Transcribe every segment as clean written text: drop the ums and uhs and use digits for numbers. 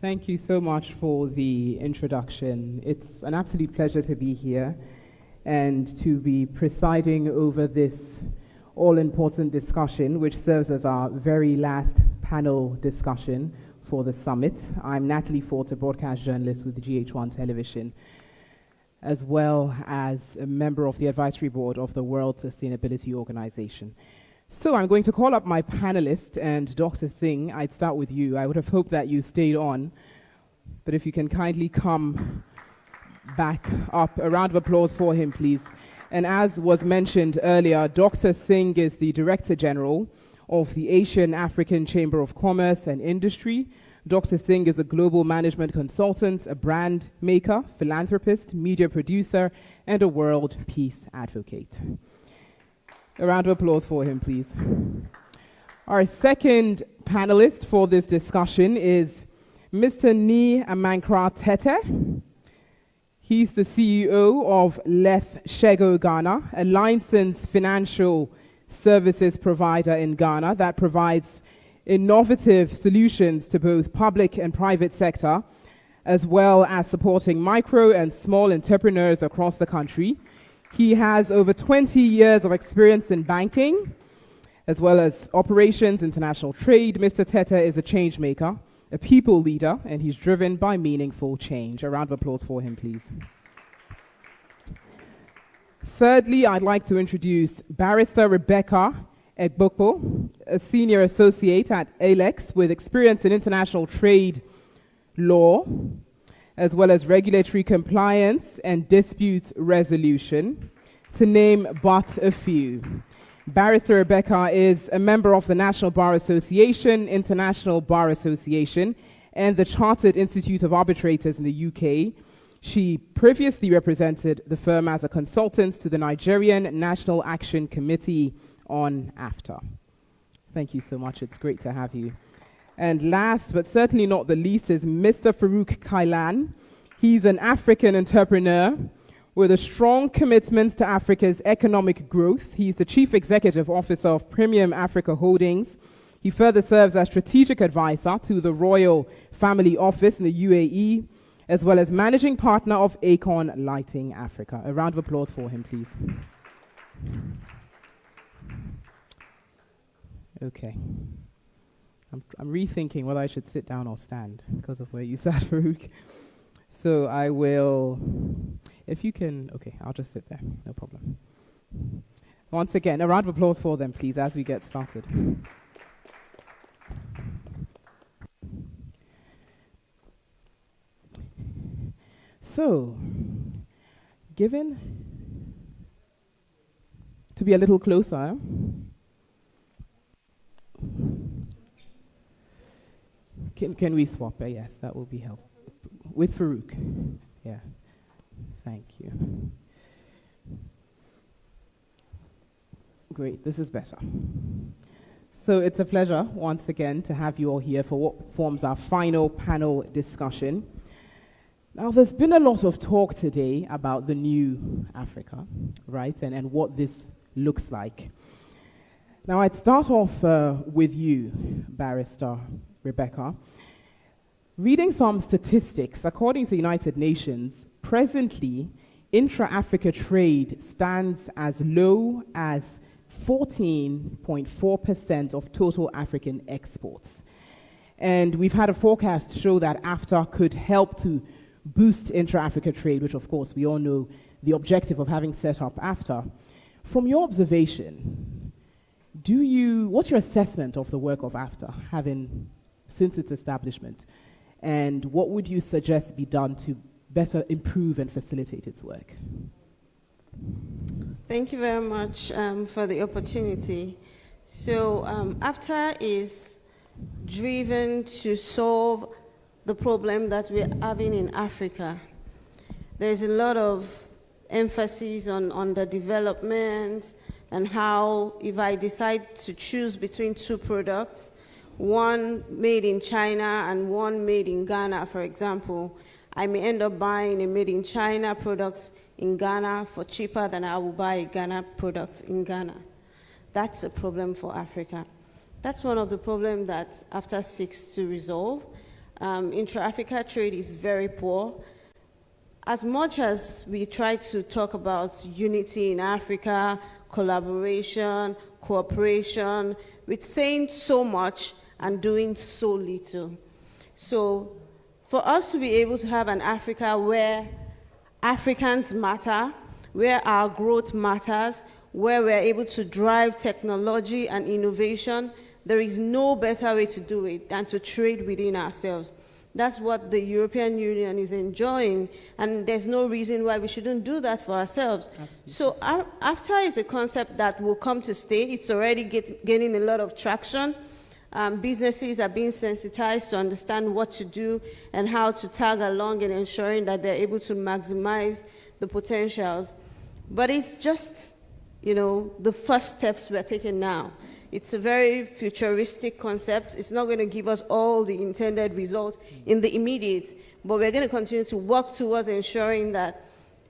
Thank you so much for the introduction. It's an absolute pleasure to be here and to be presiding over this all-important discussion, which serves as our very last panel discussion for the summit. I'm Natalie Fort, a broadcast journalist with the GH1 Television, as well as a member of the advisory board of the World Sustainability Organization. So I'm going to call up my panelist, and Dr. Singh, I'd start with you. I would have hoped that you stayed on, but if you can kindly come back up. A round of applause for him, please. And as was mentioned earlier, Dr. Singh is the Director General of the Asian African Chamber of Commerce and Industry. Dr. Singh is a global management consultant, a brand maker, philanthropist, media producer, and a world peace advocate. A round of applause for him, please. Our second panelist for this discussion is Mr. Ni Amankra Tete. He's the CEO of Leth Shego Ghana, a licensed financial services provider in Ghana that provides innovative solutions to both public and private sector, as well as supporting micro and small entrepreneurs across the country. He has over 20 years of experience in banking, as well as operations, international trade. Mr. Tete is a change maker, a people leader, and he's driven by meaningful change. A round of applause for him, please. Thirdly, I'd like to introduce Barrister Rebecca Egbokpo, a senior associate at ALEX with experience in international trade law, as well as regulatory compliance and dispute resolution, to name but a few. Barrister Rebecca is a member of the National Bar Association, International Bar Association, and the Chartered Institute of Arbitrators in the UK. She previously represented the firm as a consultant to the Nigerian National Action Committee on AFTA. Thank you so much. It's great to have you. And last, but certainly not the least, is Mr. Farouk Kailan. He's an African entrepreneur with a strong commitment to Africa's economic growth. He's the Chief Executive Officer of Premium Africa Holdings. He further serves as strategic advisor to the Royal Family Office in the UAE, as well as managing partner of Acorn Lighting Africa. A round of applause for him, please. Okay. I'm rethinking whether I should sit down or stand because of where you sat, Farouk. So I will, if you can, okay, I'll just sit there, no problem. Once again, a round of applause for them, please, as we get started. So, given to be a little closer, Can we swap? Yes, that will be helpful. With Farouk. Yeah. Thank you. Great, this is better. So it's a pleasure once again to have you all here for what forms our final panel discussion. Now, there's been a lot of talk today about the new Africa, right, and what this looks like. Now, I'd start off with you, Barrister Rebecca. Reading some statistics, according to the United Nations, presently, intra-Africa trade stands as low as 14.4% of total African exports. And we've had a forecast show that AFTA could help to boost intra-Africa trade, which of course we all know the objective of having set up AFTA. From your observation, what's your assessment of the work of AFTA, since its establishment? And what would you suggest be done to better improve and facilitate its work? Thank you very much for the opportunity. So AFTA is driven to solve the problem that we're having in Africa. There's a lot of emphasis on the development and how if I decide to choose between two products, one made in China and one made in Ghana, for example, I may end up buying a made in China product in Ghana for cheaper than I will buy a Ghana product in Ghana. That's a problem for Africa. That's one of the problems that AFTA seeks to resolve. intra-Africa trade is very poor. As much as we try to talk about unity in Africa, collaboration, cooperation, we're saying so much and doing so little. So for us to be able to have an Africa where Africans matter, where our growth matters, where we're able to drive technology and innovation, there is no better way to do it than to trade within ourselves. That's what the European Union is enjoying, and there's no reason why we shouldn't do that for ourselves. Absolutely. So AfTA is a concept that will come to stay. It's already gaining a lot of traction. Businesses are being sensitized to understand what to do and how to tag along in ensuring that they're able to maximize the potentials. But it's just, the first steps we're taking now. It's a very futuristic concept. It's not going to give us all the intended results in the immediate, but we're going to continue to work towards ensuring that,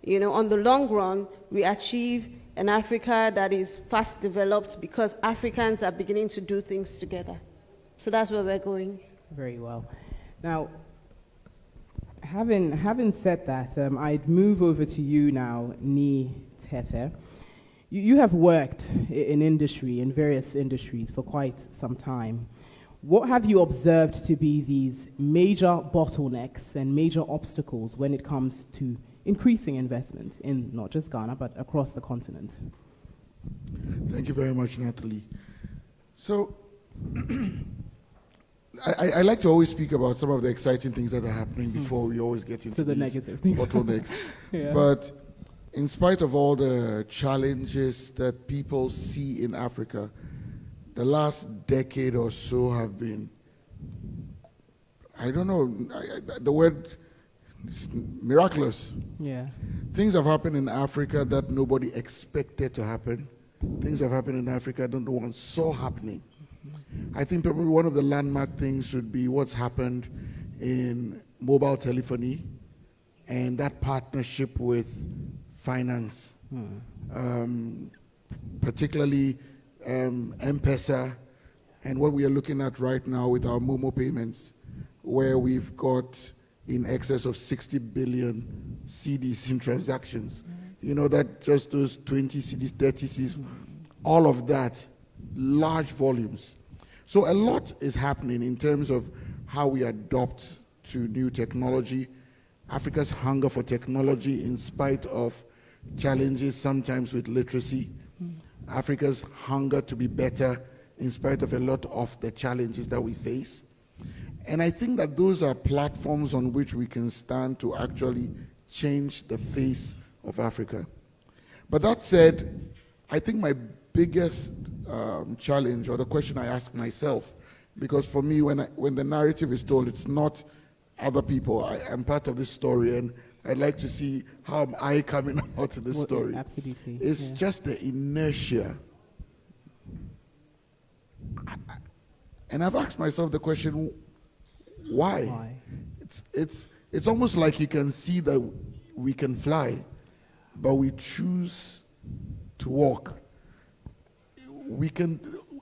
on the long run, we achieve an Africa that is fast developed because Africans are beginning to do things together. So that's where we're going. Very well. Now, having said that, I'd move over to you now, Ni Tete. You have worked in various industries for quite some time. What have you observed to be these major bottlenecks and major obstacles when it comes to increasing investment in not just Ghana, but across the continent? Thank you very much, Natalie. So, I like to always speak about some of the exciting things that are happening before we always get into the these negative things. bottlenecks. Yeah. But in spite of all the challenges that people see in Africa, the last decade or so have been, the word is miraculous. Yeah. Things have happened in Africa that nobody expected to happen. Things have happened in Africa that no one saw happening. I think probably one of the landmark things should be what's happened in mobile telephony and that partnership with finance, particularly M-Pesa, and what we are looking at right now with our Momo payments, where we've got in excess of 60 billion CDs in transactions. That just those 20 CDs, 30 CDs, all of that, large volumes. So a lot is happening in terms of how we adopt to new technology, Africa's hunger for technology in spite of challenges sometimes with literacy, Africa's hunger to be better in spite of a lot of the challenges that we face. And I think that those are platforms on which we can stand to actually change the face of Africa. But that said, I think my biggest challenge, or the question I ask myself, because for me, when the narrative is told, it's not other people. I am part of this story, and I'd like to see how am I coming out of this story. Absolutely. It's just the inertia. And I've asked myself the question, why? Why? It's almost like you can see that we can fly, but we choose to walk.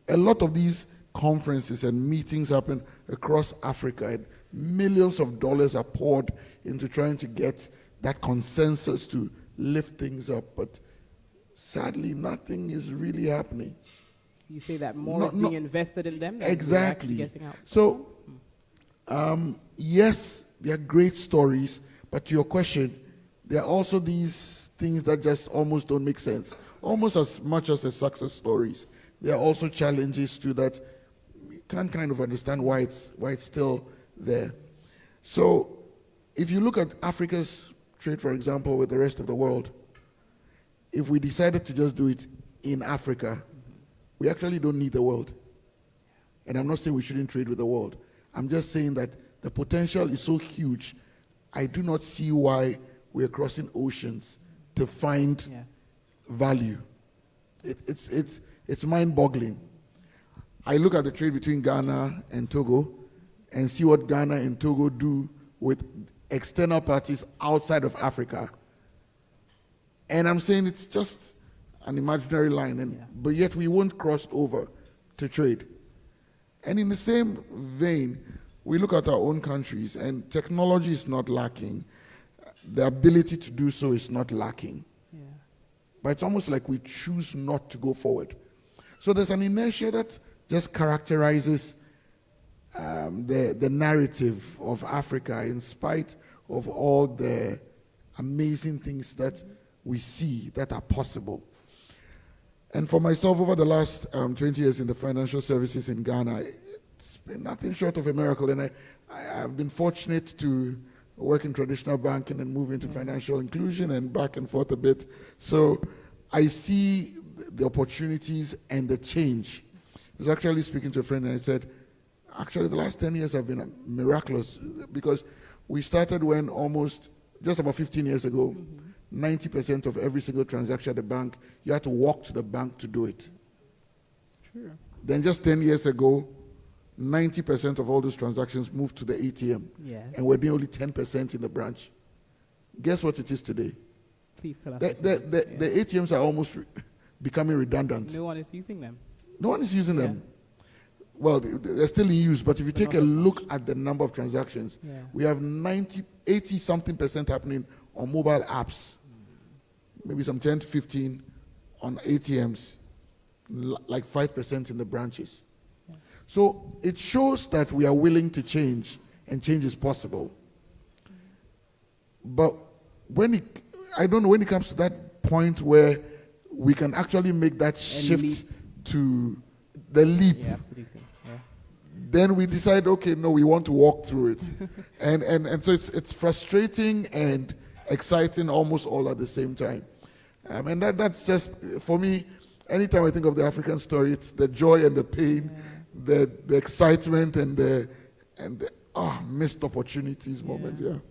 A lot of these conferences and meetings happen across Africa, and millions of dollars are poured into trying to get that consensus to lift things up, but sadly, nothing is really happening. You say that more is being invested in them than exactly. getting out. So, yes, they are great stories, but to your question, there are also these things that just almost don't make sense. Almost as much as the success stories, there are also challenges to that. You can't kind of understand why it's still there. So, if you look at Africa's trade, for example, with the rest of the world, if we decided to just do it in Africa, we actually don't need the world. And I'm not saying we shouldn't trade with the world. I'm just saying that the potential is so huge, I do not see why we're crossing oceans to find value. It's mind-boggling. I look at the trade between Ghana and Togo and see what Ghana and Togo do with external parties outside of Africa. And I'm saying it's just an imaginary line, but yet we won't cross over to trade. And in the same vein, we look at our own countries, and technology is not lacking. The ability to do so is not lacking. Yeah. But it's almost like we choose not to go forward. So there's an inertia that just characterizes the narrative of Africa, in spite of all the amazing things that we see that are possible. And for myself, over the last 20 years in the financial services in Ghana, it's been nothing short of a miracle. And I've been fortunate to work in traditional banking and move into financial inclusion and back and forth a bit. So I see the opportunities and the change. I was actually speaking to a friend and I said, actually the last 10 years have been miraculous, because we started when almost, just about 15 years ago, 90% of every single transaction at the bank, you had to walk to the bank to do it. True. Then just 10 years ago, 90% of all those transactions moved to the ATM. Yeah. And we're doing only 10% in the branch. Guess what it is today? Please tell us. The ATMs are almost becoming redundant. No one is using them. No one is using them. Well, they're still in use, but if you take a look at the number of transactions, we have 80-something% happening on mobile apps, maybe some 10 to 15 on ATMs, like 5% in the branches. So it shows that we are willing to change, and change is possible. But I don't know when it comes to that point where we can actually make that shift to the leap. Yeah, absolutely. Yeah. Then we decide, okay, no, we want to walk through it. and so it's frustrating and exciting almost all at the same time. And that's just, for me, anytime I think of the African story, it's the joy and the pain, the excitement and the missed opportunities moment.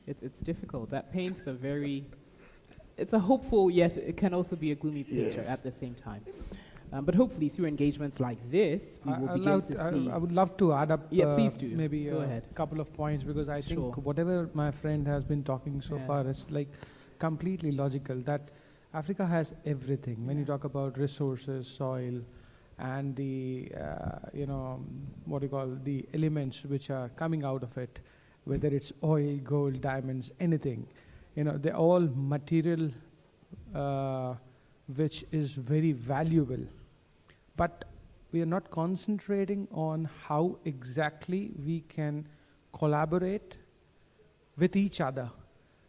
It's difficult. That paints it's a hopeful, yet it can also be a gloomy picture at the same time. But hopefully through engagements like this, we will begin to see. I would love to add up please do. maybe Go a ahead. couple of points, because I think whatever my friend has been talking so far is like completely logical, that Africa has everything. When you talk about resources, soil, and the, the elements which are coming out of it, whether it's oil, gold, diamonds, anything, they're all material which is very valuable. But we are not concentrating on how exactly we can collaborate with each other.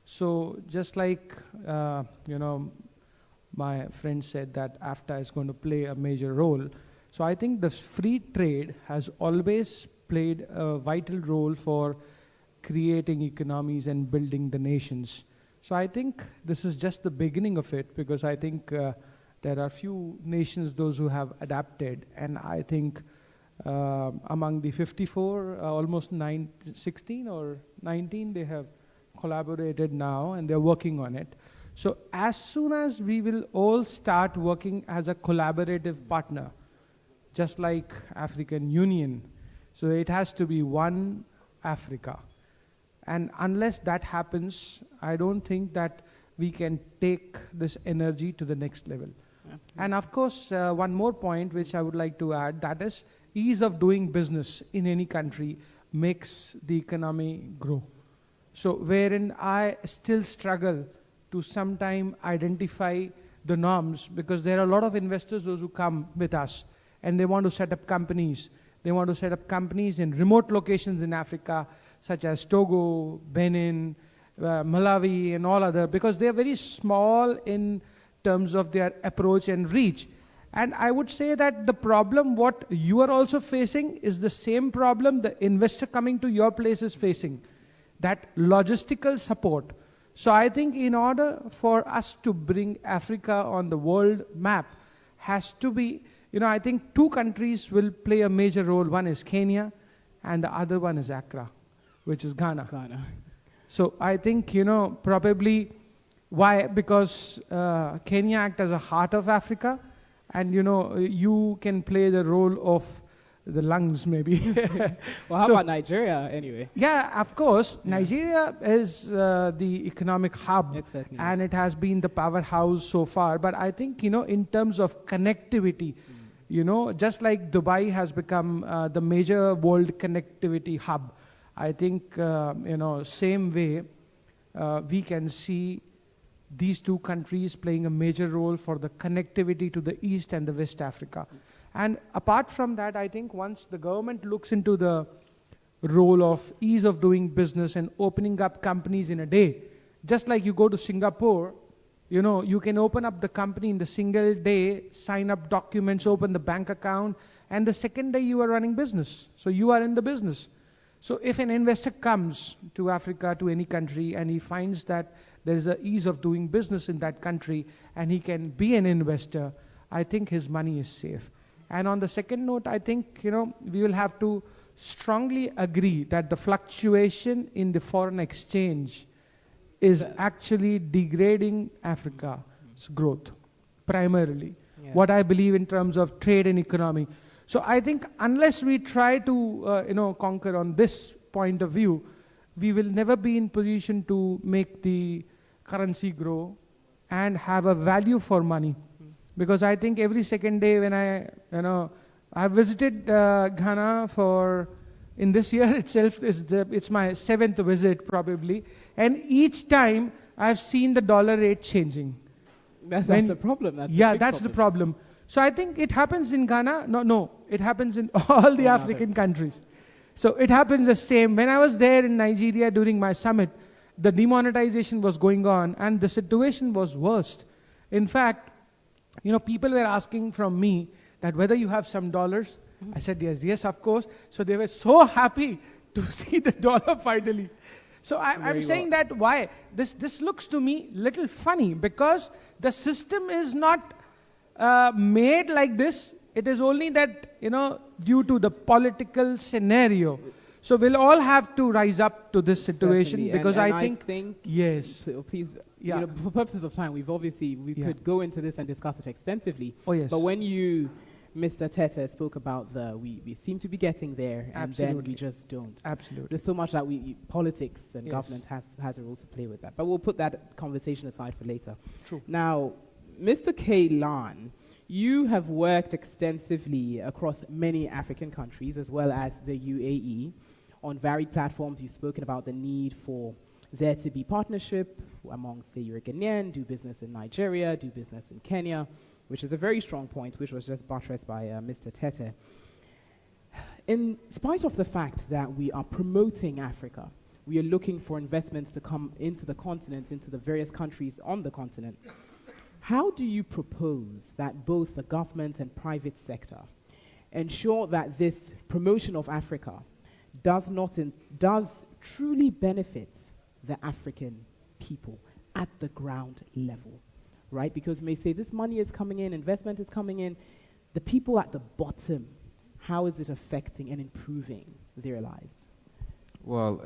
So just like, my friend said that AFTA is going to play a major role. So I think the free trade has always played a vital role for creating economies and building the nations. So I think this is just the beginning of it, because I think there are few nations, those who have adapted, and I think among the 54, almost 16 or 19, they have collaborated now and they're working on it. So as soon as we will all start working as a collaborative partner, just like African Union, so it has to be one Africa. And unless that happens, I don't think that we can take this energy to the next level. Absolutely. And of course, one more point which I would like to add, that is ease of doing business in any country makes the economy grow. So wherein I still struggle to sometime identify the norms, because there are a lot of investors, those who come with us, and they want to set up companies. They want to set up companies in remote locations in Africa, such as Togo, Benin, Malawi, and all other, because they are very small in terms of their approach and reach. And I would say that the problem what you are also facing is the same problem the investor coming to your place is facing, that logistical support. So I think in order for us to bring Africa on the world map, has to be, I think two countries will play a major role. One is Kenya, and the other one is Accra, which is Ghana. So I think, probably why? Because Kenya acts as a heart of Africa, and you can play the role of the lungs maybe. Well, how about Nigeria anyway? Yeah, of course. Yeah. Nigeria is the economic hub, and it has been the powerhouse so far. But I think, in terms of connectivity, You know, just like Dubai has become the major world connectivity hub, I think, same way, we can see these two countries playing a major role for the connectivity to the East and the West Africa. And apart from that, I think once the government looks into the role of ease of doing business and opening up companies in a day, just like you go to Singapore, you know, you can open up the company in the single day, sign up documents, open the bank account, and the second day you are running business. So you are in the business. So if an investor comes to Africa, to any country, and he finds that there is an ease of doing business in that country, and he can be an investor, I think his money is safe. And on the second note, I think, you know, we will have to strongly agree that the fluctuation in the foreign exchange is actually degrading Africa's growth, primarily. Yeah. What I believe in terms of trade and economy. So I think unless we try to conquer on this point of view, we will never be in position to make the currency grow and have a value for money. Because I think every second day when I visited Ghana in this year itself, it's my 7th visit probably, and each time I've seen the dollar rate changing. That's the problem. That's the problem. So I think it happens in Ghana. No, it happens in all the African countries. So it happens the same. When I was there in Nigeria during my summit, the demonetization was going on and the situation was worst. In fact, you know, people were asking from me that whether you have some dollars. I said, yes, of course. So they were so happy to see the dollar finally. So I'm saying that why? This looks to me little funny because the system is not made like this. It is only that, you know, due to the political scenario. So we'll all have to rise up to this situation. Certainly. Because and I think yes. So please, Yeah. you know, for purposes of time, we could go into this and discuss it extensively. Oh yes. But when you, Mr. Tete, spoke about we seem to be getting there, and then we just don't. Absolutely. There's so much that politics and Yes. government has a role to play with that. But we'll put that conversation aside for later. True. Now, Mr. K. Lan, you have worked extensively across many African countries as well as the UAE. On varied platforms, you've spoken about the need for there to be partnership among, say, you're a Ghanaian, do business in Nigeria, do business in Kenya, which is a very strong point, which was just buttressed by Mr. Tete. In spite of the fact that we are promoting Africa, we are looking for investments to come into the continent, into the various countries on the continent. How do you propose that both the government and private sector ensure that this promotion of Africa does truly benefit the African people at the ground level, right? Because we may say this money is coming in, investment is coming in, the people at the bottom, how is it affecting and improving their lives? Well,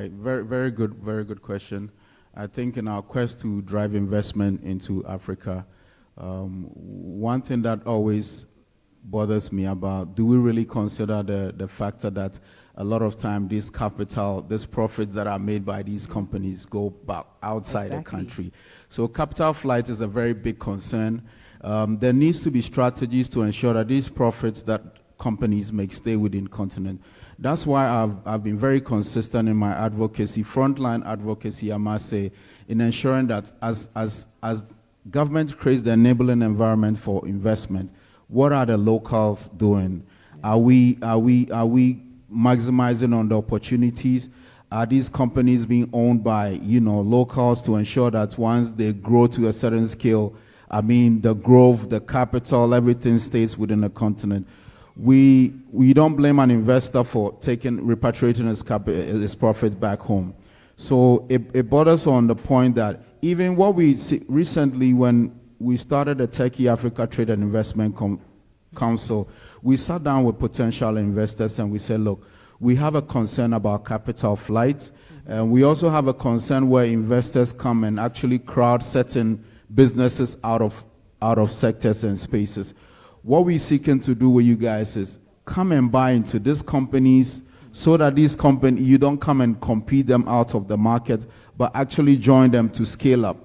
very good question. I think in our quest to drive investment into Africa, one thing that always bothers me about, do we really consider the factor that a lot of time this capital, this profits that are made by these companies go back outside the country. So capital flight is a very big concern. There needs to be strategies to ensure that these profits that companies make stay within continent. That's why I've been very consistent in my advocacy, frontline advocacy, I must say, in ensuring that as government creates the enabling environment for investment, what are the locals doing? Are we maximizing on the opportunities? Are these companies being owned by, locals to ensure that once they grow to a certain scale, the growth, the capital, everything stays within the continent? We don't blame an investor for repatriating his profit back home. So it brought us on the point that even what we see recently when we started the Turkey Africa Trade and Investment Council, we sat down with potential investors and we said, look, we have a concern about capital flights, and we also have a concern where investors come and actually crowd certain businesses out of sectors and spaces. What we're seeking to do with you guys is come and buy into these companies so that these companies, you don't come and compete them out of the market, but actually join them to scale up.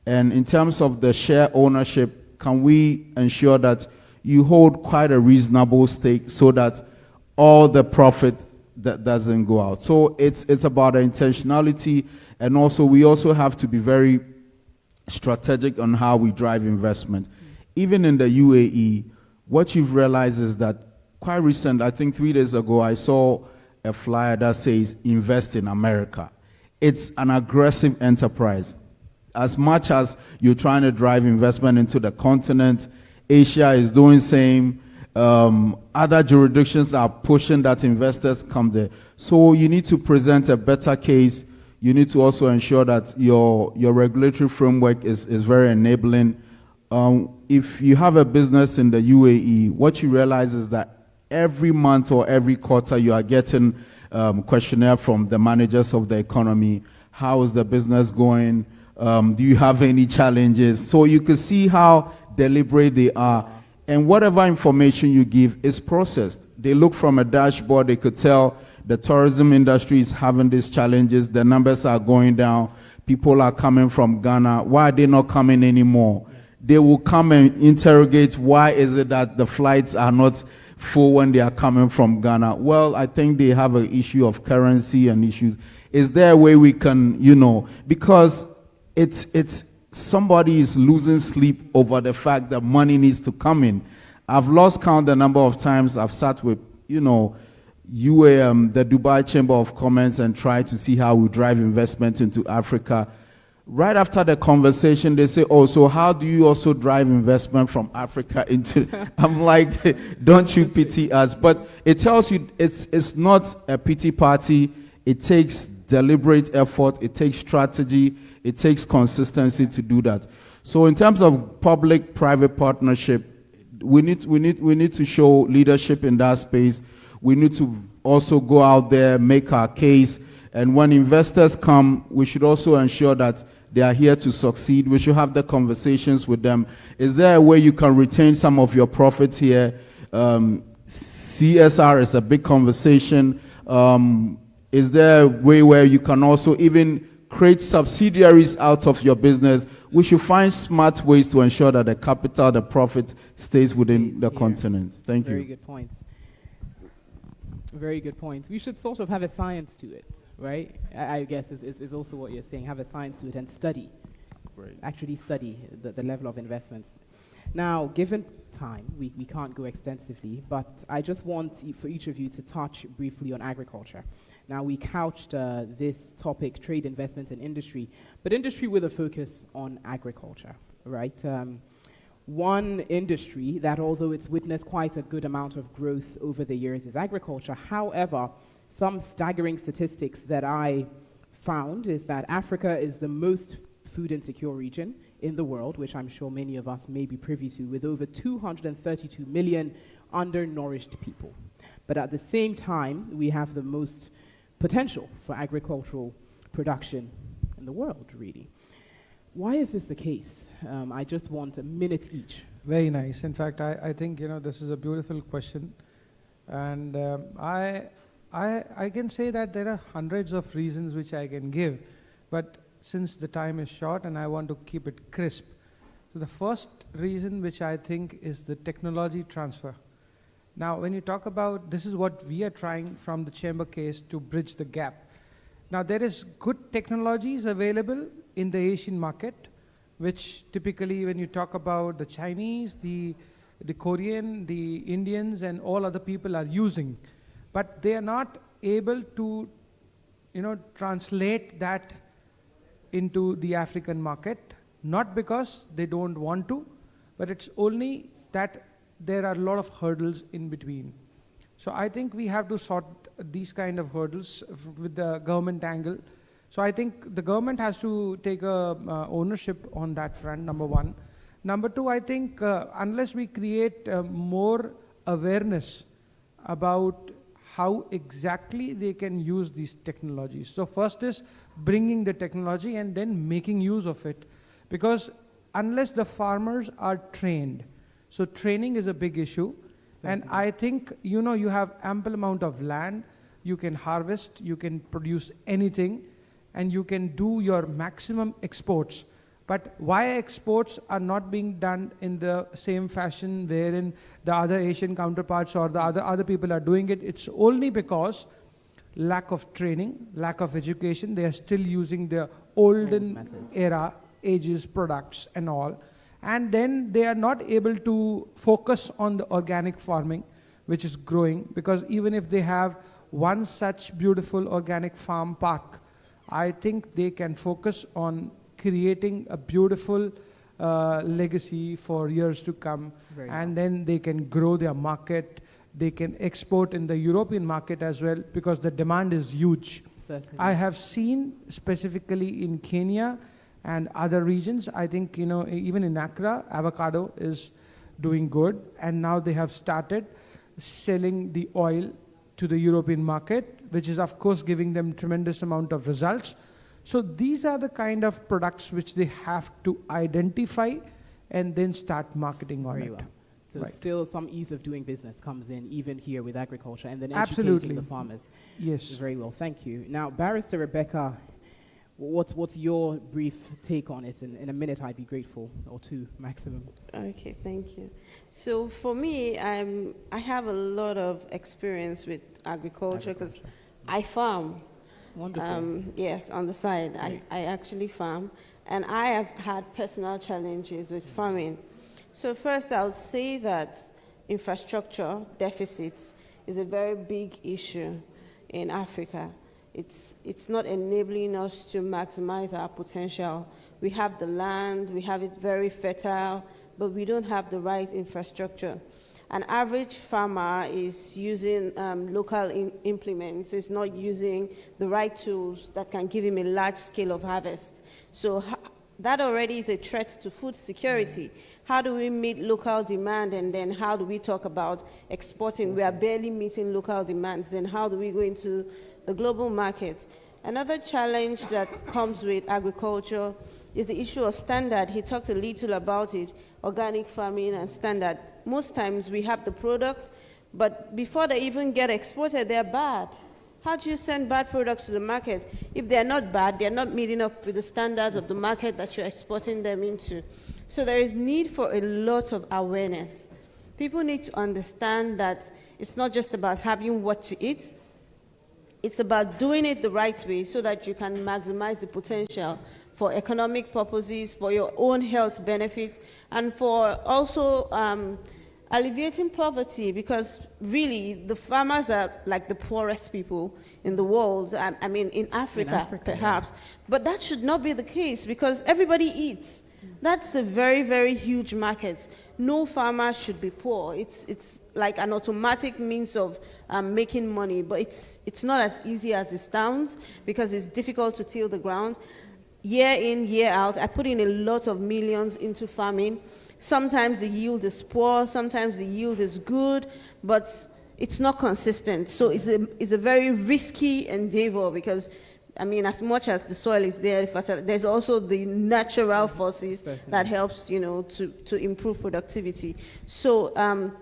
And in terms of the share ownership, can we ensure that you hold quite a reasonable stake so that all the profit that doesn't go out. So it's about the intentionality, and also we also have to be very strategic on how we drive investment. Even in the UAE, what you've realized is that quite recent, I think 3 days ago, I saw a flyer that says invest in America. It's an aggressive enterprise. As much as you're trying to drive investment into the continent, Asia is doing same. Other jurisdictions are pushing that investors come there. So you need to present a better case. You need to also ensure that your regulatory framework is very enabling. If you have a business in the UAE, what you realize is that every month or every quarter you are getting questionnaire from the managers of the economy. How is the business going? Do you have any challenges? So you can see how deliberate they are. And whatever information you give is processed. They look from a dashboard, they could tell the tourism industry is having these challenges, the numbers are going down, people are coming from Ghana, why are they not coming anymore? They will come and interrogate why is it that the flights are not full when they are coming from Ghana. Well, I think they have an issue of currency and issues. Is there a way we can, because it's somebody is losing sleep over the fact that money needs to come in. I've lost count the number of times I've sat with, the Dubai Chamber of Commerce and tried to see how we drive investment into Africa. Right after the conversation, they say, oh, so how do you also drive investment from Africa into... I'm like, don't you pity us? But it tells you it's not a pity party. It takes deliberate effort. It takes strategy. It takes consistency to do that. So in terms of public-private partnership, we need to show leadership in that space. We need to also go out there, make our case. And when investors come, we should also ensure that they are here to succeed. We should have the conversations with them. Is there a way you can retain some of your profits here? CSR is a big conversation. Is there a way where you can also even create subsidiaries out of your business? We should find smart ways to ensure that the capital, the profit, stays within the continent. Thank you. Very good points. Very good points. We should sort of have a science to it, right? I guess is also what you're saying. Have a science to it and study. Great. Actually study the level of investments. Now, given time, we can't go extensively, but I just want for each of you to touch briefly on agriculture. Now, we couched this topic, trade, investment, and industry, but industry with a focus on agriculture, right? One industry that, although it's witnessed quite a good amount of growth over the years, is agriculture. However, some staggering statistics that I found is that Africa is the most food insecure region in the world, which I'm sure many of us may be privy to, with over 232 million undernourished people. But at the same time, we have the most potential for agricultural production in the world, really. Why is this the case? I just want a minute each. Very nice. In fact, I think this is a beautiful question, and I can say that there are hundreds of reasons which I can give, but since the time is short and I want to keep it crisp, so the first reason which I think is the technology transfer. Now, when you talk about, this is what we are trying from the chamber case to bridge the gap. Now, there is good technologies available in the Asian market, which typically when you talk about the Chinese, the Korean, the Indians, and all other people are using, but they are not able to, translate that into the African market, not because they don't want to, but it's only that there are a lot of hurdles in between. So I think we have to sort these kind of hurdles with the government angle. So I think the government has to take ownership on that front, number one. Number two, I think unless we create more awareness about how exactly they can use these technologies. So first is bringing the technology and then making use of it. Because unless the farmers are trained, so training is a big issue. And I think, you have ample amount of land, you can harvest, you can produce anything, and you can do your maximum exports But why exports are not being done in the same fashion wherein the other Asian counterparts or the other people are doing it, it's only because lack of training, lack of education. They are still using the olden methods. era ages products and all. And then they are not able to focus on the organic farming, which is growing, because even if they have one such beautiful organic farm park, I think they can focus on creating a beautiful legacy for years to come. Very And then they can grow their market. They can export in the European market as well, because the demand is huge. Certainly. I have seen specifically in Kenya and other regions, I think, even in Accra, avocado is doing good. And now they have started selling the oil to the European market, which is of course giving them tremendous amount of results. So these are the kind of products which they have to identify and then start marketing on Very it. well. So Right. still some ease of doing business comes in even here with agriculture, and then Absolutely. educating the farmers. Yes. Very well, thank you. Now, Barrister Rebecca, what's your brief take on it? In a minute, I'd be grateful, or two maximum. Okay, thank you. So for me, I have a lot of experience with agriculture because I farm. Wonderful. Yes, on the side, Great. I actually farm, and I have had personal challenges with farming. So first, I would say that infrastructure deficits is a very big issue in Africa. It's not enabling us to maximize our potential. We have the land, we have it very fertile, but we don't have the right infrastructure. An average farmer is using local implements, is not using the right tools that can give him a large scale of harvest. So that already is a threat to food security. How do we meet local demand, and then how do we talk about exporting? We are barely meeting local demands, then how do we go into the global market? Another challenge that comes with agriculture is the issue of standard. He talked a little about it, organic farming and standard. Most times we have the product, but before they even get exported, they're bad. How do you send bad products to the market? If they're not bad, they're not meeting up with the standards of the market that you're exporting them into. So there is need for a lot of awareness. People need to understand that it's not just about having what to eat, it's about doing it the right way so that you can maximize the potential for economic purposes, for your own health benefits, and for also alleviating poverty, because really the farmers are like the poorest people in the world. I mean, in Africa perhaps. Yeah. But that should not be the case, because everybody eats. That's a very, very huge market. No farmer should be poor. It's like an automatic means of making money, but it's not as easy as it sounds, because it's difficult to till the ground. Year in, year out, I put in a lot of millions into farming. Sometimes the yield is poor, sometimes the yield is good, but it's not consistent. So it's a very risky endeavor, because, I mean, as much as the soil is there, there's also the natural forces that helps, to improve productivity. So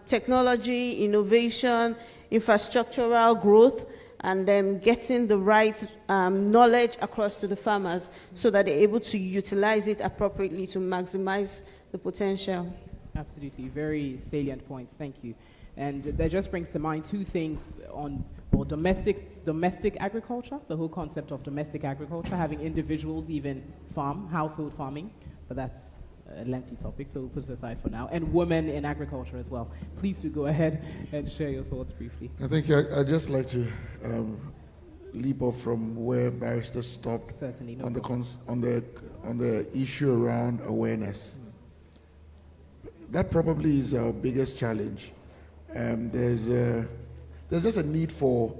technology, innovation, infrastructural growth, and then getting the right knowledge across to the farmers so that they're able to utilize it appropriately to maximize the potential. Absolutely, very salient points, thank you. And that just brings to mind two things on domestic agriculture, the whole concept of domestic agriculture, having individuals even farm, household farming, but that's a lengthy topic, so we'll put it aside for now, and women in agriculture as well. Please do go ahead and share your thoughts briefly. I think I'd just like to leap off from where Barrister stopped. Certainly, no on problem. on the issue around awareness. That probably is our biggest challenge. There's just a need for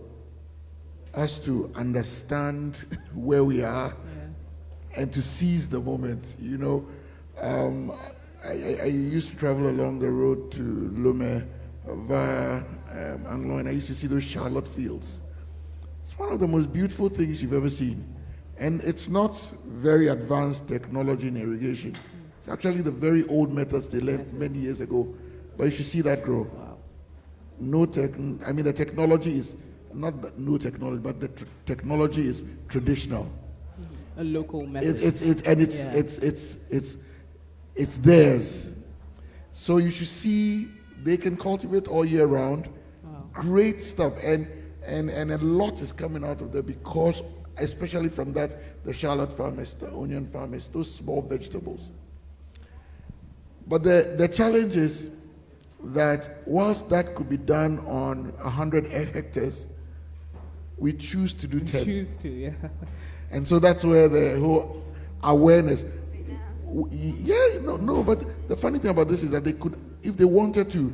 us to understand where we are and to seize the moment. I used to travel along the road to Lome via Anglo, and I used to see those Charlotte fields. It's one of the most beautiful things you've ever seen. And it's not very advanced technology in irrigation. It's actually the very old methods they learned many years ago. But you should see that grow. Wow. The technology is not no technology, but the technology is traditional. A local method. It's theirs. So you should see they can cultivate all year round. Wow. Great stuff, and a lot is coming out of there because, especially from that, the shallot farmers, the onion farmers, those small vegetables. But the challenge is that whilst that could be done on 100 hectares, we choose to do 10. Choose to, yeah. And so that's where the whole awareness. Yeah, no, but the funny thing about this is that they could, if they wanted to,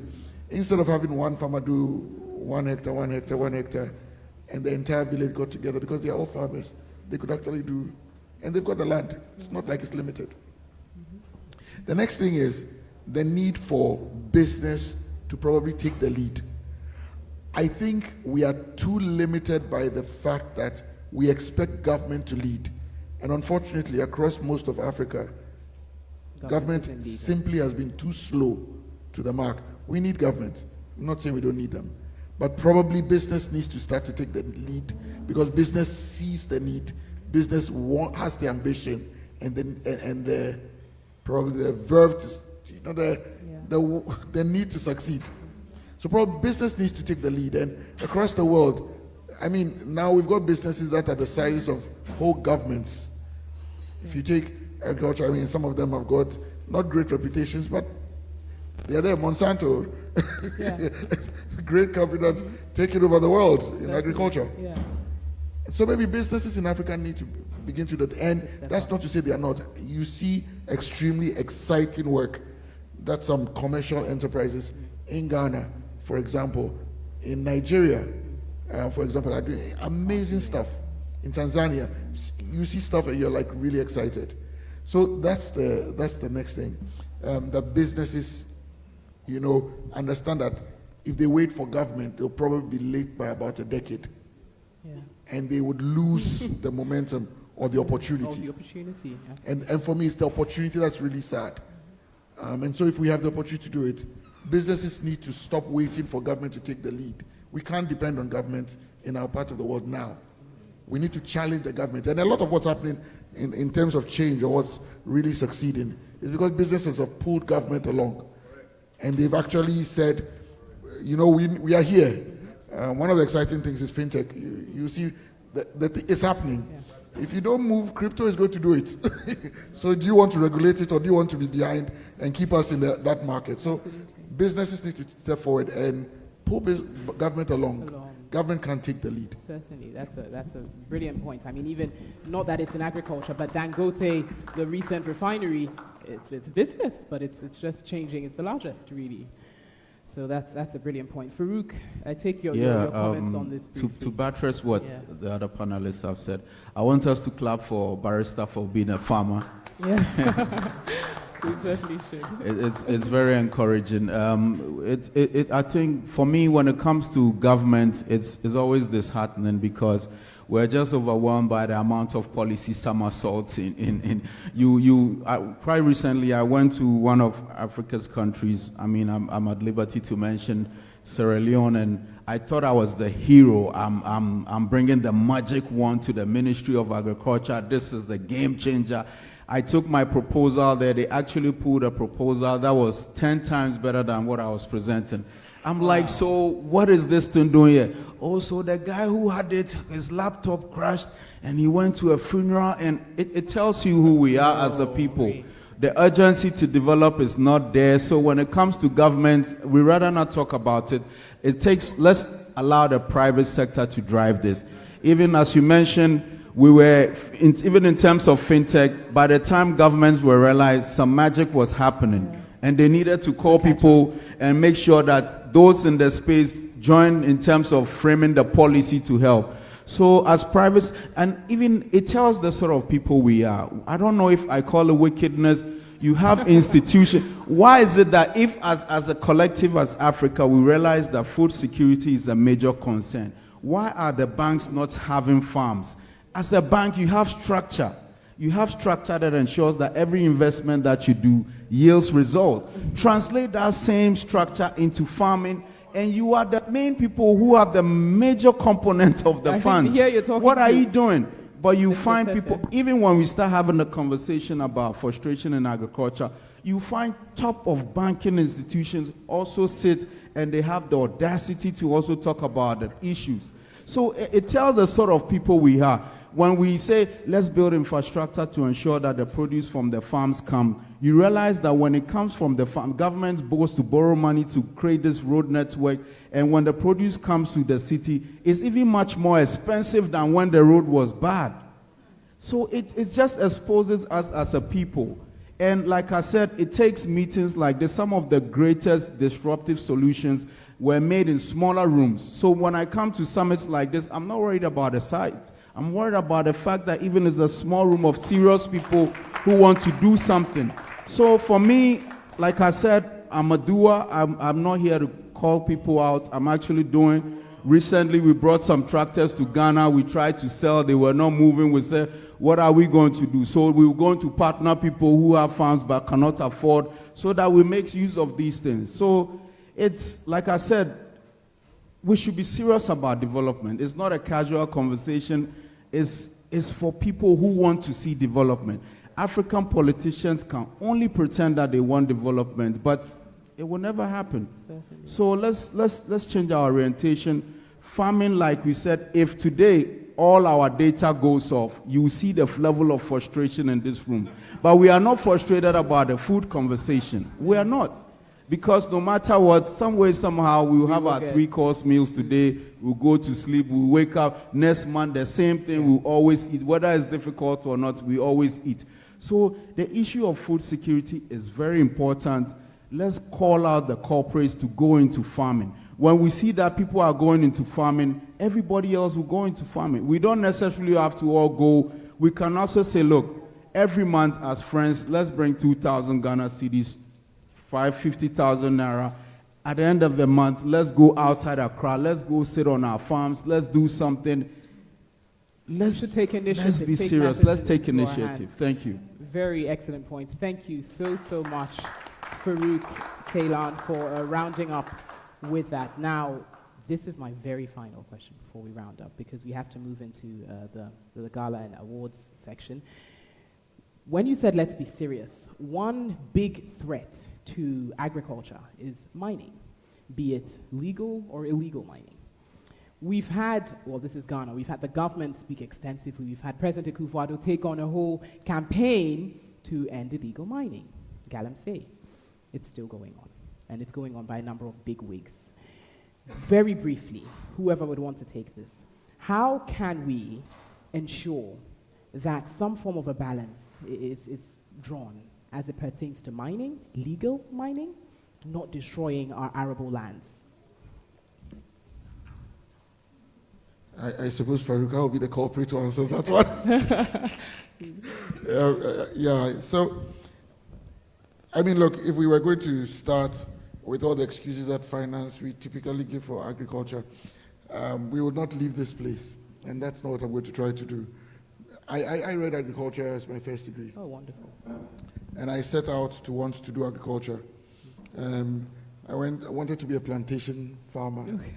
instead of having one farmer do 1 hectare, 1 hectare, 1 hectare, and the entire village got together, because they are all farmers, they could actually do, and they've got the land. It's not like it's limited. Mm-hmm. The next thing is the need for business to probably take the lead. I think we are too limited by the fact that we expect government to lead. And unfortunately, across most of Africa, government simply has been too slow to the mark. We need government. I'm not saying we don't need them. But probably business needs to start to take the lead, because business sees the need. Business has the ambition and the probably the verve to, the need to succeed. So probably business needs to take the lead. And across the world, I mean, now we've got businesses that are the size of whole governments. If you take agriculture, I mean, some of them have got not great reputations, but they're there. Monsanto, great company that's taking over the world in agriculture. Yeah. So maybe businesses in Africa need to begin to do that. And that's not to say they are not. You see extremely exciting work that some commercial enterprises in Ghana, for example, in Nigeria, for example, are doing amazing stuff. In Tanzania, you see stuff and you're like really excited. So that's the next thing. That businesses, understand that if they wait for government, they'll probably be late by about a decade. Yeah. And they would lose the momentum or the opportunity. Or the opportunity. And for me, it's the opportunity that's really sad. And so if we have the opportunity to do it, businesses need to stop waiting for government to take the lead. We can't depend on government in our part of the world now. We need to challenge the government. And a lot of what's happening in terms of change or what's really succeeding is because businesses have pulled government along. And they've actually said, we are here. One of the exciting things is fintech. You see that it's happening. Yeah. If you don't move, crypto is going to do it. So do you want to regulate it, or do you want to be behind and keep us in that market? So businesses need to step forward and pull government along. Government can take the lead. Certainly, that's a brilliant point. I mean, even not that it's in agriculture, but Dangote, the recent refinery, it's business, but it's just changing. It's the largest, really. So that's a brilliant point. Farouk, I take your comments on this briefly. To buttress what the other panelists have said, I want us to clap for Barrister for being a farmer. Yes. We certainly should. It's very encouraging. I think for me, when it comes to government, it's always disheartening because we're just overwhelmed by the amount of policy somersaults quite recently, I went to one of Africa's countries. I mean, I'm at liberty to mention Sierra Leone, and I thought I was the hero. I'm bringing the magic wand to the Ministry of Agriculture. This is the game changer. I took my proposal there. They actually pulled a proposal that was 10 times better than what I was presenting. I'm like, so what is this thing doing here? Oh, so the guy who had it, his laptop crashed, and he went to a funeral, and it tells you who we are as a people. The urgency to develop is not there. So when it comes to government, we rather not talk about it. Let's allow the private sector to drive this. Even as you mentioned, even in terms of fintech, by the time governments were realized some magic was happening, and they needed to call people and make sure that those in the space join in terms of framing the policy to help. So as privates, and even it tells the sort of people we are. I don't know if I call it wickedness. You have institutions. Why is it that if as a collective as Africa, we realize that food security is a major concern, why are the banks not having farms? As a bank, you have structure. You have structure that ensures that every investment that you do yields result. Translate that same structure into farming, and you are the main people who have the major component of the funds. Here you're talking what are you doing? But you Mr. find Sese. people, even when we start having a conversation about frustration in agriculture, you find top of banking institutions also sit and they have the audacity to also talk about the issues. So it tells the sort of people we are. When we say, let's build infrastructure to ensure that the produce from the farms come, you realize that when it comes from the farm, government goes to borrow money to create this road network, and when the produce comes to the city, it's even much more expensive than when the road was bad. So it just exposes us as a people. And like I said, it takes meetings like this. Some of the greatest disruptive solutions were made in smaller rooms. So when I come to summits like this, I'm not worried about the size. I'm worried about the fact that even it's a small room of serious people who want to do something. So for me, like I said, I'm a doer. I'm not here to call people out. I'm actually doing. Recently, we brought some tractors to Ghana. We tried to sell. They were not moving. We said, what are we going to do? So we were going to partner people who have farms but cannot afford so that we make use of these things. So it's, like I said, we should be serious about development. It's not a casual conversation. It's for people who want to see development. African politicians can only pretend that they want development, but it will never happen. Certainly. So let's change our orientation. Farming, like we said, if today all our data goes off, you will see the level of frustration in this room. But we are not frustrated about the food conversation. We are not. Because no matter what, some way, somehow, we will have our 3-course meals today. We'll go to sleep. We'll wake up next month. The same thing. We'll always eat. Whether it's difficult or not, we always eat. So the issue of food security is very important. Let's call out the corporates to go into farming. When we see that people are going into farming, everybody else will go into farming. We don't necessarily have to all go. We can also say, look, every month as friends, let's bring 2,000 Ghana cedis, 50,000 naira. At the end of the month, let's go outside Accra. Let's go sit on our farms. Let's do something. Let's take initiative. Let's be serious. Let's take initiative. Thank you. Very excellent points. Thank you so much, Farouk, Kaylan, for rounding up with that. Now, this is my very final question before we round up, because we have to move into the gala and awards section. When you said let's be serious, one big threat to agriculture is mining, be it legal or illegal mining. We've had, well, this is Ghana, we've had the government speak extensively. We've had President Akufo-Addo take on a whole campaign to end illegal mining. Galamsey. It's still going on, and it's going on by a number of big wigs. Very briefly, whoever would want to take this, how can we ensure that some form of a balance is drawn as it pertains to mining, legal mining, not destroying our arable lands? I suppose Faruqa will be the culprit to answer that one. Yeah, so, I mean, look, if we were going to start with all the excuses that finance we typically give for agriculture, we would not leave this place, and that's not what I'm going to try to do. I read agriculture as my first degree. Oh, wonderful. And I set out to want to do agriculture. I wanted to be a plantation farmer. Okay.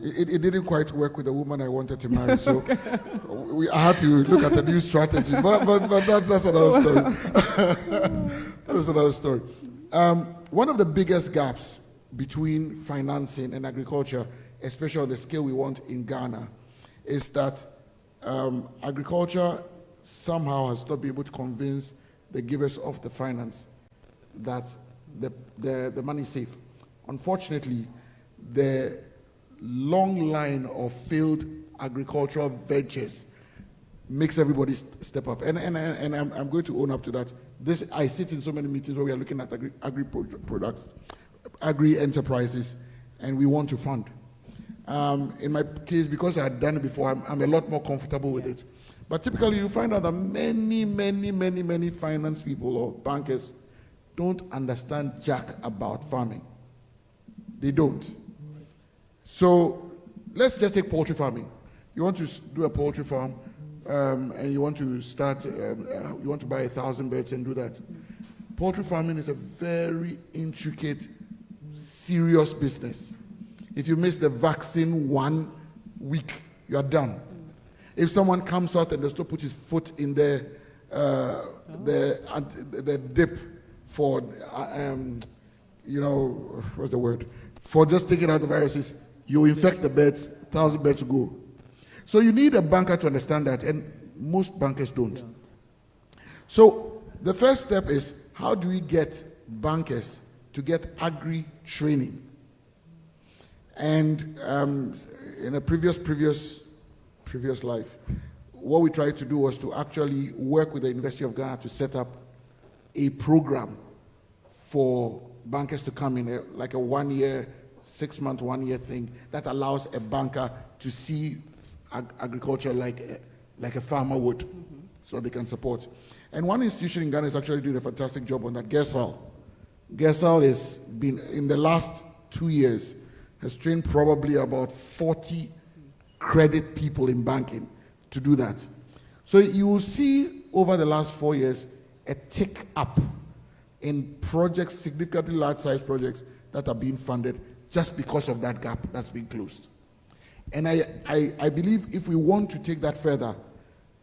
It didn't quite work with the woman I wanted to marry, so I had to look at a new strategy. But that's another story. That's another story. One of the biggest gaps between financing and agriculture, especially on the scale we want in Ghana, is that agriculture somehow has not been able to convince the givers of the finance that the money is safe. Unfortunately, the long line of failed agricultural ventures makes everybody step up. And I'm going to own up to that. I sit in so many meetings where we are looking at agri-products, agri-enterprises, and we want to fund. In my case, because I had done it before, I'm a lot more comfortable with it. But typically, you find out that many finance people or bankers don't understand jack about farming. They don't. So let's just take poultry farming. You want to do a poultry farm, and you want to start, you want to buy 1,000 birds and do that. Poultry farming is a very intricate, serious business. If you miss the vaccine 1 week, you are done. If someone comes out and does not put his foot in the dip for, what's the word? For just taking out the viruses, you infect the beds, 1,000 beds go. So you need a banker to understand that, and most bankers don't. So the first step is, how do we get bankers to get agri training? And in a previous life, what we tried to do was to actually work with the University of Ghana to set up a program for bankers to come in, like a 1 year, 6 month, 1 year thing that allows a banker to see agriculture like a farmer would, so they can support. And one institution in Ghana is actually doing a fantastic job on that, GESAL. GESAL has been, in the last 2 years, has trained probably about 40 credit people in banking to do that. So you will see over the last 4 years a tick up in projects, significantly large-sized projects that are being funded just because of that gap that's been closed. And I believe if we want to take that further,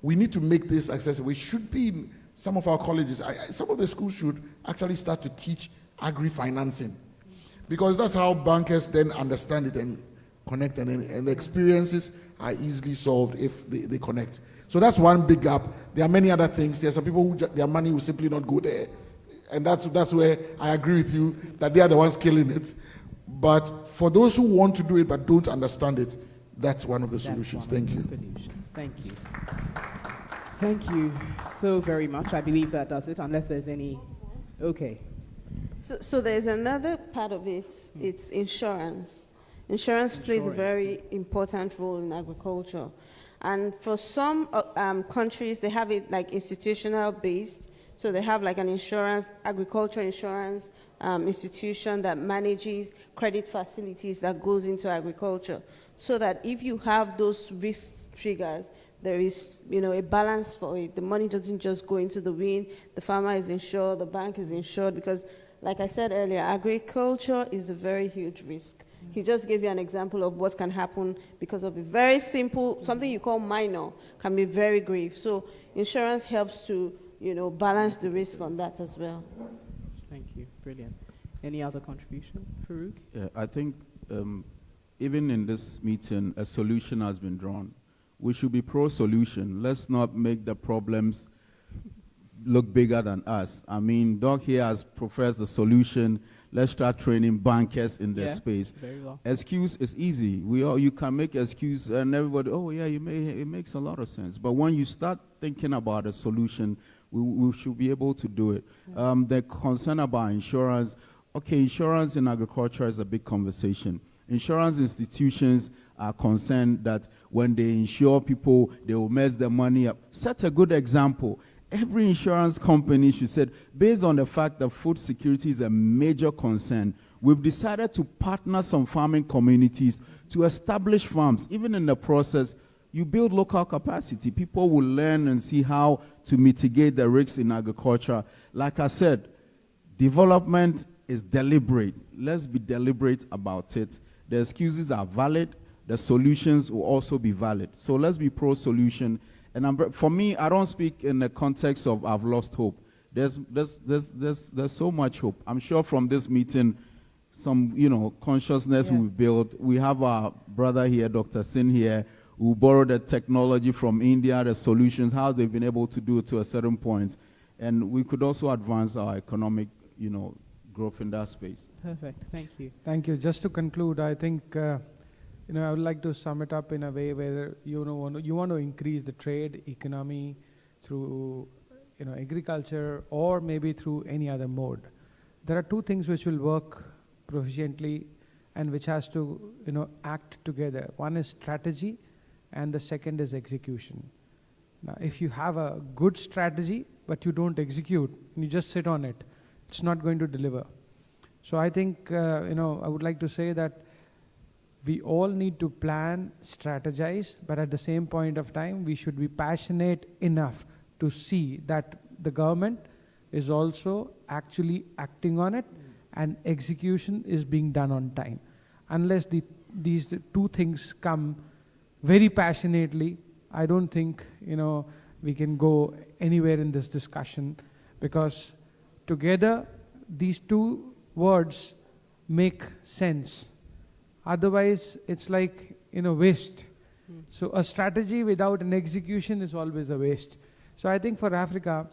we need to make this accessible. It should be in some of our colleges. Some of the schools should actually start to teach agri-financing, because that's how bankers then understand it and connect, and the experiences are easily solved if they connect. So that's one big gap. There are many other things. There are some people who their money will simply not go there, and that's where I agree with you that they are the ones killing it. But for those who want to do it but don't understand it, that's one of the solutions. Thank you. Thank you. Thank you so very much. I believe that does it, unless there's any. Okay. So there's another part of it. It's insurance. Insurance plays a very important role in agriculture. And for some countries, they have it like institutional based. So they have like an insurance, agriculture insurance institution that manages credit facilities that goes into agriculture. So that if you have those risk triggers, there is, a balance for it. The money doesn't just go into the wind. The farmer is insured, the bank is insured, because like I said earlier, agriculture is a very huge risk. He just gave you an example of what can happen because of a very simple, something you call minor, can be very grave. So insurance helps to, balance the risk on that as well. Thank you. Brilliant. Any other contribution, Farouk? Yeah, I think even in this meeting, a solution has been drawn. We should be pro-solution. Let's not make the problems look bigger than us. I mean, Doc here has professed the solution. Let's start training bankers in their space. Very well. Excuse is easy. You can make excuse and everybody, it makes a lot of sense. But when you start thinking about a solution, we should be able to do it. Yeah. The concern about insurance, insurance in agriculture is a big conversation. Insurance institutions are concerned that when they insure people, they will mess their money up. Set a good example. Every insurance company should say, based on the fact that food security is a major concern, we've decided to partner some farming communities to establish farms. Even in the process, you build local capacity. People will learn and see how to mitigate the risks in agriculture. Like I said, development is deliberate. Let's be deliberate about it. The excuses are valid. The solutions will also be valid. So let's be pro-solution. And for me, I don't speak in the context of I've lost hope. There's so much hope. I'm sure from this meeting, some consciousness we've built. We have our brother here, Dr. Singh here, who borrowed the technology from India, the solutions, how they've been able to do it to a certain point. And we could also advance our economic, growth in that space. Perfect. Thank you. Thank you. Just to conclude, I think, I would like to sum it up in a way where you want to increase the trade economy through, agriculture, or maybe through any other mode. There are two things which will work proficiently and which has to, act together. One is strategy, and the second is execution. Now, if you have a good strategy but you don't execute, and you just sit on it, it's not going to deliver. So I think, I would like to say that we all need to plan, strategize, but at the same point of time, we should be passionate enough to see that the government is also actually acting on it, and execution is being done on time. Unless these two things come very passionately, I don't think, we can go anywhere in this discussion, because together these two words make sense. Otherwise, it's like, waste. So a strategy without an execution is always a waste. So I think for Africa,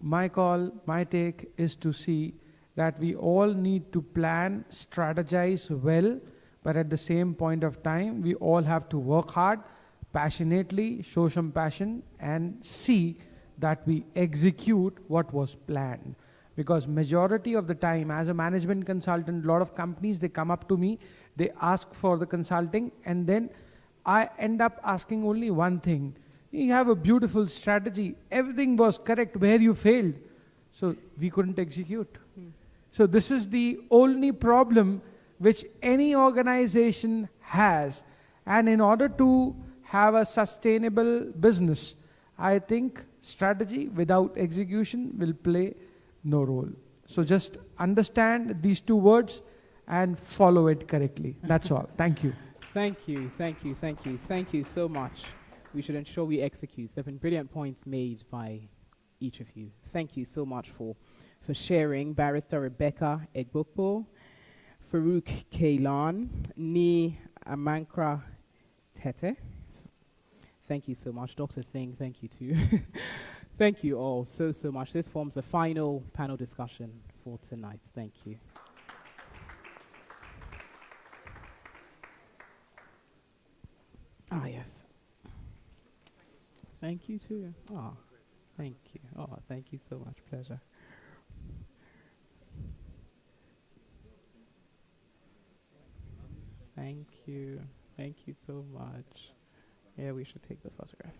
my call, my take is to see that we all need to plan, strategize well, but at the same point of time, we all have to work hard, passionately, show some passion, and see that we execute what was planned. Because majority of the time, as a management consultant, a lot of companies, they come up to me, they ask for the consulting, and then I end up asking only one thing. You have a beautiful strategy, everything was correct, where you failed. So we couldn't execute. So this is the only problem which any organization has. And in order to have a sustainable business, I think strategy without execution will play no role. So just understand these two words and follow it correctly. That's all. Thank you. Thank you, thank you, thank you, thank you so much. We should ensure we execute. There have been brilliant points made by each of you. Thank you so much for sharing. Barrister Rebecca Egbokpo, Farouk Kailan, Ni Amankra Tete. Thank you so much. Dr. Singh, thank you too. Thank you all so much. This forms the final panel discussion for tonight. Thank you. Ah, yes. Thank you too. Oh, thank you. Oh, thank you so much. Pleasure. Thank you. Thank you so much. Yeah, we should take the photograph.